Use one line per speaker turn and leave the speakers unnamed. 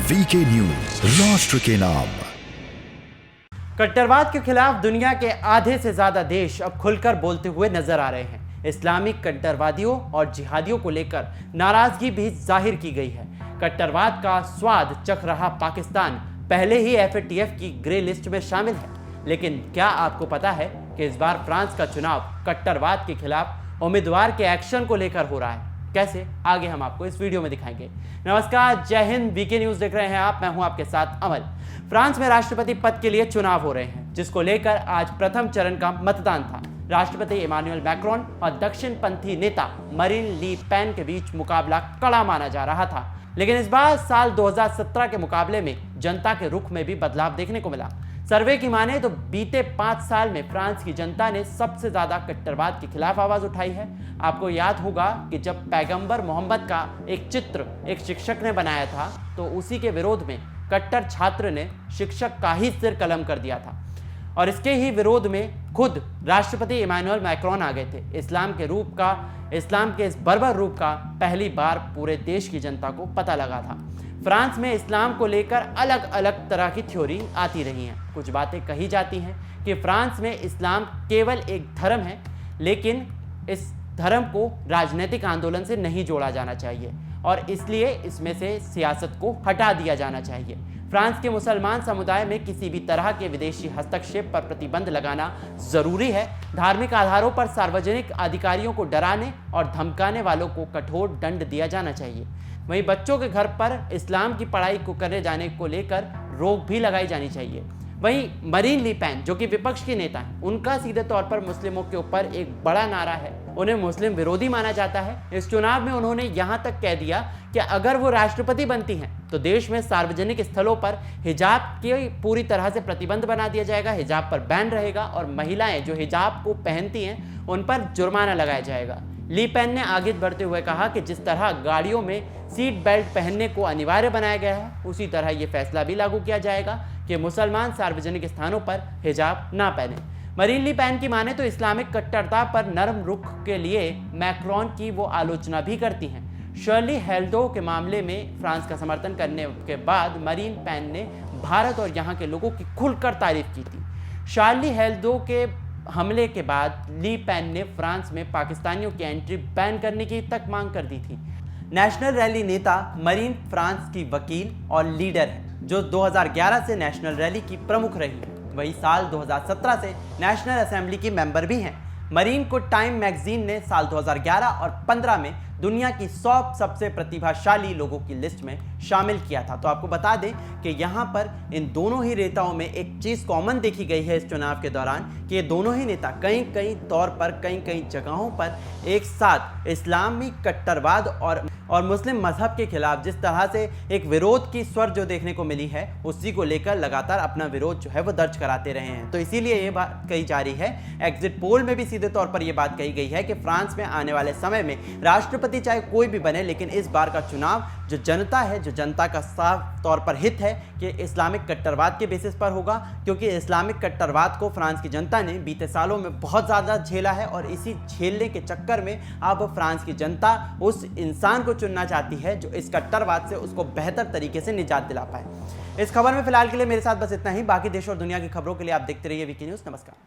VK news, राष्ट्र के नाम।
कट्टरवाद के खिलाफ दुनिया के आधे से ज्यादा देश अब खुलकर बोलते हुए नजर आ रहे हैं। इस्लामिक कट्टरवादियों और जिहादियों को लेकर नाराजगी भी जाहिर की गई है। कट्टरवाद का स्वाद चख रहा पाकिस्तान पहले ही FATF की ग्रे लिस्ट में शामिल है। लेकिन क्या आपको पता है कि इस बार फ्रांस का चुनाव कट्टरवाद के खिलाफ उम्मीदवार के एक्शन को लेकर हो रहा है? कैसे, आगे हम आपको इस वीडियो में दिखाएंगे। नमस्कार, जय हिंद, वीके न्यूज देख रहे हैं आप। मैं हूं आपके साथ अमल। फ्रांस में राष्ट्रपति पद के लिए चुनाव हो रहे हैं, जिसको लेकर आज प्रथम चरण का मतदान था। राष्ट्रपति इमानुएल मैक्रोन और दक्षिणपंथी नेता मरीन ली पेन के बीच मुकाबला कड़ा माना जा रहा था। लेकिन इस बार साल 2017 के मुकाबले में जनता के रुख में भी बदलाव देखने को मिला। सर्वे की माने तो बीते 5 साल में फ्रांस की जनता ने सबसे ज्यादा कट्टरवाद के खिलाफ आवाज उठाई है। आपको याद होगा कि जब पैगंबर मोहम्मद का एक चित्र एक शिक्षक ने बनाया था, तो उसी के विरोध में कट्टर छात्र ने शिक्षक का ही सिर कलम कर दिया था। और इसके ही विरोध में खुद राष्ट्रपति इमानुएल मैक्रोन आ गए थे। इस्लाम के इस बर्बर रूप का पहली बार पूरे देश की जनता को पता लगा था। फ्रांस में इस्लाम को लेकर अलग अलग तरह की थ्योरी आती रही हैं। कुछ बातें कही जाती हैं कि फ्रांस में इस्लाम केवल एक धर्म है, लेकिन इस धर्म को राजनीतिक आंदोलन से नहीं जोड़ा जाना चाहिए और इसलिए इसमें से सियासत को हटा दिया जाना चाहिए। फ्रांस के मुसलमान समुदाय में किसी भी तरह के विदेशी हस्तक्षेप पर प्रतिबंध लगाना जरूरी है। धार्मिक आधारों पर सार्वजनिक अधिकारियों को डराने और धमकाने वालों को कठोर दंड दिया जाना चाहिए। वहीं बच्चों के घर पर इस्लाम की पढ़ाई को करने जाने को लेकर रोक भी लगाई जानी चाहिए। वहीं मरीन ली पेन, जो कि विपक्ष के नेता हैं, उनका सीधे तौर पर मुस्लिमों के ऊपर एक बड़ा नारा है। उन्हें मुस्लिम विरोधी माना जाता है। इस चुनाव में उन्होंने यहां तक कह दिया कि अगर वो राष्ट्रपति बनती हैं तो देश में सार्वजनिक स्थलों पर हिजाब की पूरी तरह से प्रतिबंध बना दिया जाएगा, हिजाब पर बैन रहेगा और महिलाएं जो हिजाब को पहनती हैं उन पर जुर्माना लगाया जाएगा। ली पेन ने आगे बढ़ते हुए कहा कि जिस तरह गाड़ियों में सीट बेल्ट पहनने को अनिवार्य बनाया गया है, उसी तरह ये फैसला भी लागू किया जाएगा कि मुसलमान सार्वजनिक स्थानों पर हिजाब ना पहने। मरीन ली पेन की माने तो इस्लामिक कट्टरता पर नरम रुख के लिए मैक्रोन की वो आलोचना भी करती हैं। शर्ली हेल्डो के मामले में फ्रांस का समर्थन करने के बाद मरीन पेन ने भारत और यहाँ के लोगों की खुलकर तारीफ की थी। शार्ली हेल्डो के हमले के बाद ली पेन ने फ्रांस में पाकिस्तानियों की एंट्री बैन करने की तक मांग कर दी थी। नेशनल रैली नेता मरीन फ्रांस की वकील और लीडर है, जो 2011 से नेशनल रैली की प्रमुख रही है। वही साल 2017 से नेशनल असेंबली की मेंबर भी हैं। मरीन को टाइम मैगजीन ने साल 2011 और 15 में दुनिया की 100 सबसे प्रतिभाशाली लोगों की लिस्ट में शामिल किया था। तो आपको बता दें कि यहाँ पर इन दोनों ही नेताओं में एक चीज़ कॉमन देखी गई है इस चुनाव के दौरान कि ये दोनों ही नेता कई तौर पर कई जगहों पर एक साथ इस्लामी कट्टरवाद और मुस्लिम मजहब के खिलाफ जिस तरह से एक विरोध की स्वर जो देखने को मिली है, उसी को लेकर लगातार अपना विरोध जो है वो दर्ज कराते रहे हैं। तो इसीलिए ये बात कही जा रही है, एग्जिट पोल में भी सीधे तौर पर यह बात कही गई है कि फ्रांस में आने वाले समय में राष्ट्रपति चाहे कोई भी बने, लेकिन इस बार का चुनाव जो जनता है, जो जनता का साफ तौर पर हित है कि इस्लामिक कट्टरवाद के बेसिस पर होगा, क्योंकि इस्लामिक कट्टरवाद को फ्रांस की जनता ने बीते सालों में बहुत ज़्यादा झेला है और इसी झेलने के चक्कर में अब फ्रांस की जनता उस इंसान को चुनना चाहती है जो इस कट्टरवाद से उसको बेहतर तरीके से निजात दिला पाए। इस खबर में फिलहाल के लिए मेरे साथ बस इतना ही। बाकी देश और दुनिया की खबरों के लिए आप देखते रहिए वीके न्यूज़। नमस्कार।